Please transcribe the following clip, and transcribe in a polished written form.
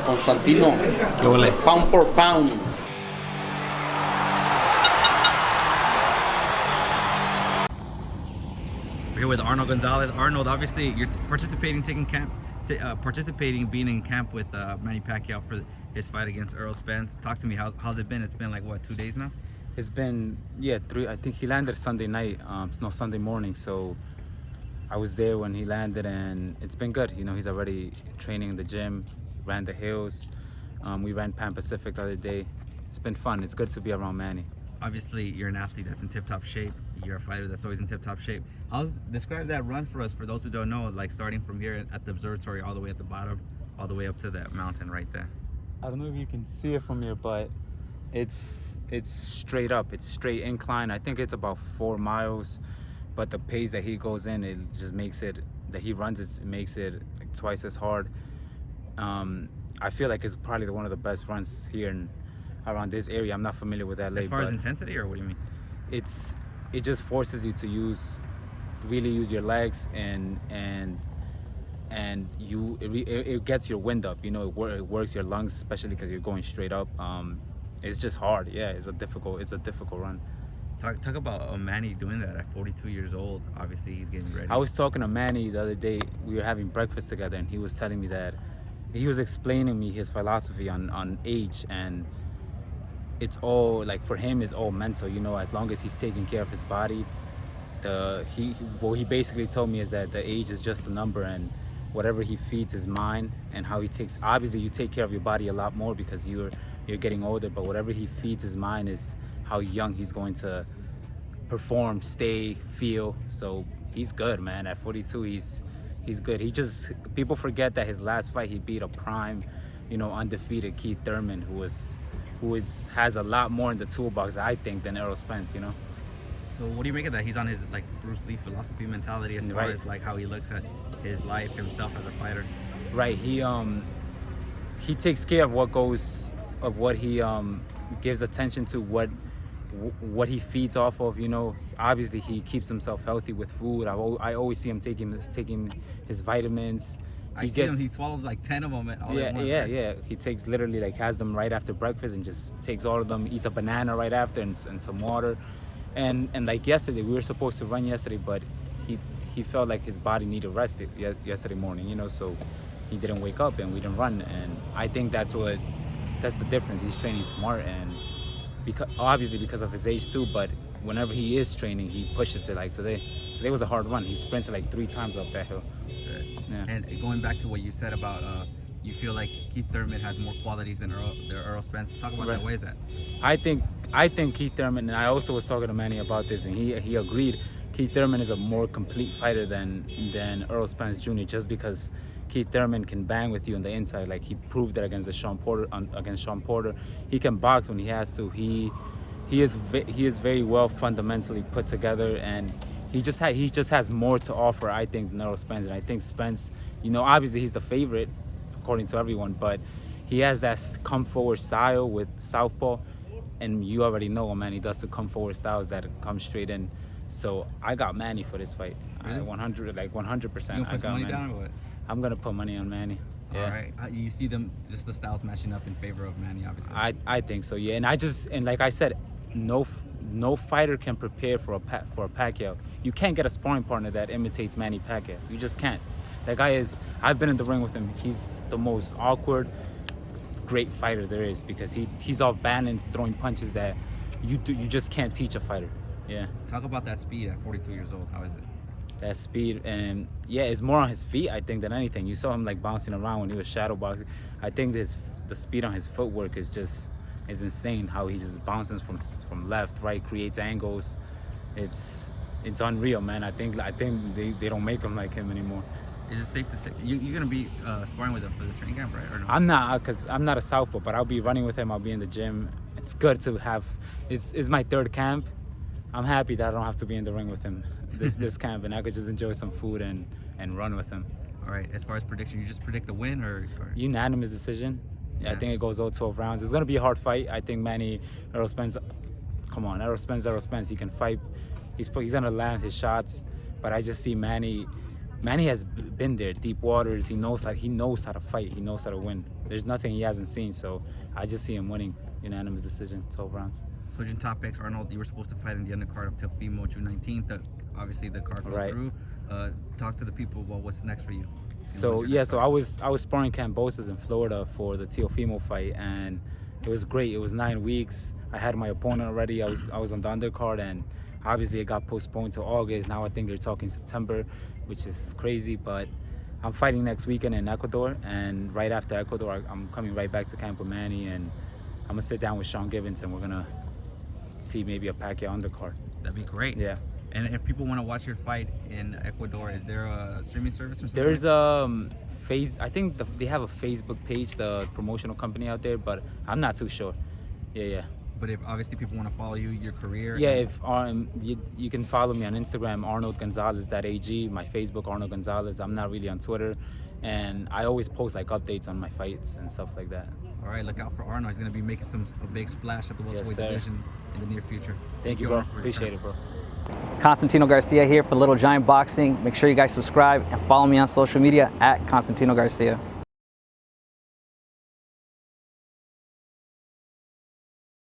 Constantino. ¿Qué huele? Pound for pound. We're here with Arnold Gonzalez. Arnold, obviously, you're participating being in camp with Manny Pacquiao for his fight against Earl Spence. Talk to me. How's it been? It's been like what, 2 days now? It's been, yeah, 3. I think he landed Sunday night, Sunday morning. So I was there when he landed, and it's been good. You know, he's already training in the gym, ran the hills. We ran Pan Pacific the other day. It's been fun. It's good to be around Manny. Obviously, you're an athlete that's in tip-top shape. You're a fighter that's always in tip-top shape. Describe that run for us, for those who don't know, like starting from here at the observatory all the way at the bottom, all the way up to that mountain right there. I don't know if you can see it from here, but it's straight up. It's straight incline. I think it's about 4 miles, but the pace that he goes in, it just makes it, that he runs, it makes it like twice as hard. I feel like it's probably one of the best runs here around this area. I'm not familiar with that. As far as intensity, or what do you mean? It just forces you to really use your legs, and it gets your wind up. You know, it works your lungs, especially because you're going straight up. It's just hard. Yeah, it's a difficult run. Talk about Manny doing that at 42 years old. Obviously, he's getting ready. I was talking to Manny the other day. We were having breakfast together, and he was telling me that he was explaining me his philosophy on age, and it's all, like, for him, it's all mental. You know, as long as he's taking care of his body, what he basically told me is that the age is just a number, and whatever he feeds his mind, and how he takes, obviously you take care of your body a lot more because you're getting older, but whatever he feeds his mind is how young he's going to perform, stay, feel. So he's good, man. At 42, he's good. People forget that his last fight, he beat a prime, you know, undefeated Keith Thurman, who has a lot more in the toolbox, I think, than Errol Spence, you know. So what do you make of that? He's on his, like, Bruce Lee philosophy mentality as far as like how he looks at his life, himself as a fighter. Right. He takes care of what he gives attention to, what he feeds off of. You know, obviously he keeps himself healthy with food. I always see him taking his vitamins. He swallows like 10 of them all at once. Yeah. He takes, literally, like, has them right after breakfast and just takes all of them, eats a banana right after, and some water. And like yesterday, we were supposed to run yesterday, but he felt like his body needed rest yesterday morning, you know, so he didn't wake up and we didn't run. And I think that's the difference. He's training smart, and obviously because of his age too, but whenever he is training, he pushes it. Like today was a hard run. He sprinted like 3 times up that hill. Shit. Yeah. And going back to what you said about you feel like Keith Thurman has more qualities than Earl Spence. Talk about that. Why is that? I think Keith Thurman, and I also was talking to Manny about this, and he agreed. Keith Thurman is a more complete fighter than Earl Spence Jr. just because Keith Thurman can bang with you on the inside. Like, he proved that against Sean Porter. He can box when he has to. He is very well fundamentally put together, and he just has more to offer, I think, than Earl Spence. And I think Spence, you know, obviously he's the favorite according to everyone, but he has that come forward style with southpaw, and you already know him, man. He does the come forward styles that come straight in. So I got Manny for this fight. Really? 100%. You gonna put some money down, or what? I'm gonna put money on Manny. Yeah. All right. You see them, just the styles matching up in favor of Manny, obviously. I think so, yeah. And like I said, no fighter can prepare for a Pacquiao. You can't get a sparring partner that imitates Manny Pacquiao. You just can't. That guy is, I've been in the ring with him. He's the most awkward, great fighter there is, because he's off balance, throwing punches that you just can't teach a fighter. Yeah. Talk about that speed at 42 years old. How is it? That speed, and yeah, it's more on his feet, I think, than anything. You saw him like bouncing around when he was shadow boxing. I think the speed on his footwork is insane. How he just bounces from left, right, creates angles. It's unreal, man. I think they don't make him like him anymore. Is it safe to say you're gonna be sparring with him for the training camp, right? Or no? I'm not, because I'm not a southpaw, but I'll be running with him. I'll be in the gym. It's good to have. It's my 3rd camp. I'm happy that I don't have to be in the ring with him this camp, and I could just enjoy some food and run with him. All right. As far as prediction, you just predict the win, or? Unanimous decision. Yeah, I think it goes all 12 rounds. It's gonna be a hard fight. I think Errol Spence. Come on, Errol Spence. He can fight. He's gonna land his shots, but I just see Manny Manny has been there, deep waters. He knows how to fight. He knows how to win. There's nothing he hasn't seen. So I just see him winning, unanimous decision, 12 rounds. Switching topics, Arnold, you were supposed to fight in the undercard of Teofimo June 19th. Obviously, the card fell through. Talk to the people about what's next for you. So yeah, so I was sparring Cambosis in Florida for the Teofimo fight, and it was great. It was 9 weeks. I had my opponent already. I was on the undercard, and obviously it got postponed to August. Now I think they're talking September, which is crazy. But I'm fighting next weekend in Ecuador, and right after Ecuador, I'm coming right back to camp with Manny, and I'm gonna sit down with Sean Gibbons, and we're gonna see maybe a Pacquiao undercard. That'd be great. Yeah. And if people want to watch your fight in Ecuador, is there a streaming service or something? There's I think they have a Facebook page, the promotional company out there, but I'm not too sure. Yeah. But if obviously people want to follow you, your career. Yeah, if you can follow me on Instagram, Arnold Gonzalez, .ag, my Facebook, Arnold Gonzalez. I'm not really on Twitter, and I always post like updates on my fights and stuff like that. All right, look out for Arnold. He's gonna be making a big splash at the welterweight division in the near future. Thank you, bro. Appreciate it, bro. Constantino Garcia here for Little Giant Boxing. Make sure you guys subscribe and follow me on social media at Constantino Garcia.